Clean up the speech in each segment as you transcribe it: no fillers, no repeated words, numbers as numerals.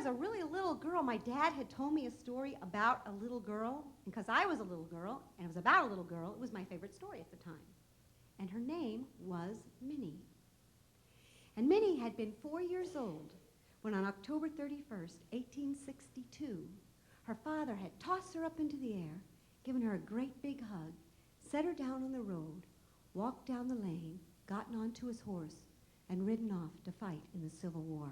was a really little girl, my dad had told me a story about a little girl. And because I was a little girl, and it was about a little girl, it was my favorite story at the time. And her name was Minnie. And Minnie had been 4 years old when on October 31st, 1862, her father had tossed her up into the air, given her a great big hug, set her down on the road, walked down the lane, gotten onto his horse, and ridden off to fight in the Civil War.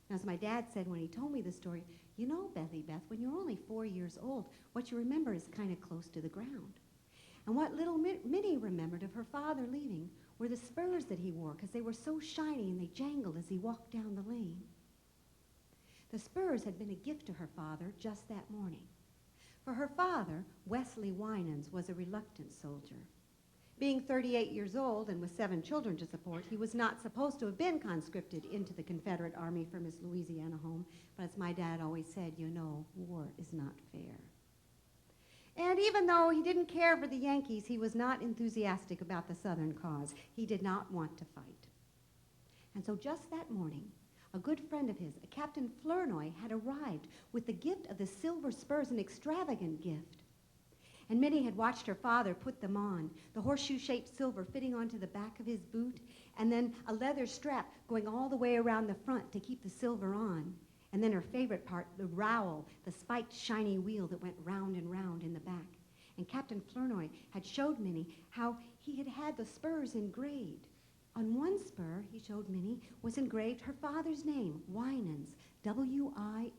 Now, as my dad said when he told me the story, you know, Beth, when you're only 4 years old, what you remember is kind of close to the ground. And what little Minnie remembered of her father leaving were the spurs that he wore, because they were so shiny and they jangled as he walked down the lane. The spurs had been a gift to her father just that morning. For her father, Wesley Winans, was a reluctant soldier. Being 38 years old and with 7 children to support, he was not supposed to have been conscripted into the Confederate Army from his Louisiana home, but as my dad always said, you know, war is not fair. And even though he didn't care for the Yankees, he was not enthusiastic about the Southern cause. He did not want to fight. And so just that morning, a good friend of his, a Captain Flournoy, had arrived with the gift of the silver spurs, an extravagant gift. And Minnie had watched her father put them on, the horseshoe-shaped silver fitting onto the back of his boot, and then a leather strap going all the way around the front to keep the silver on. And then her favorite part, the rowel, the spiked shiny wheel that went round and round in the back. And Captain Flournoy had showed Minnie how he had had the spurs engraved. On one spur, he showed Minnie, was engraved her father's name, Winans, W-I-N-A-N-S,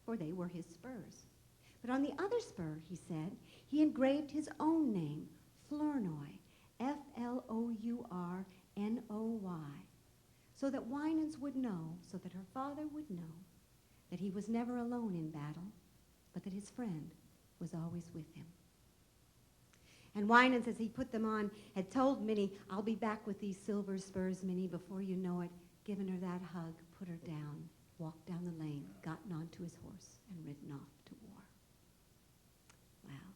for they were his spurs. But on the other spur, he said, he engraved his own name, Flournoy, F-L-O-U-R-N-O-Y, so that Winans would know, so that her father would know, that he was never alone in battle, but that his friend was always with him. And Winans, as he put them on, had told Minnie, I'll be back with these silver spurs, Minnie, before you know it, given her that hug, put her down, walked down the lane, gotten onto his horse, and ridden off to war. Well,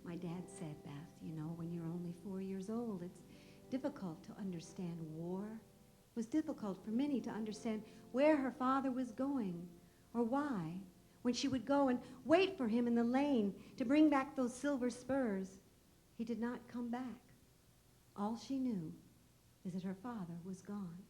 my dad said, Beth, you know, when you're only 4 years old, it's difficult to understand war. It was difficult for Minnie to understand where her father was going or why. When she would go and wait for him in the lane to bring back those silver spurs, he did not come back. All she knew is that her father was gone.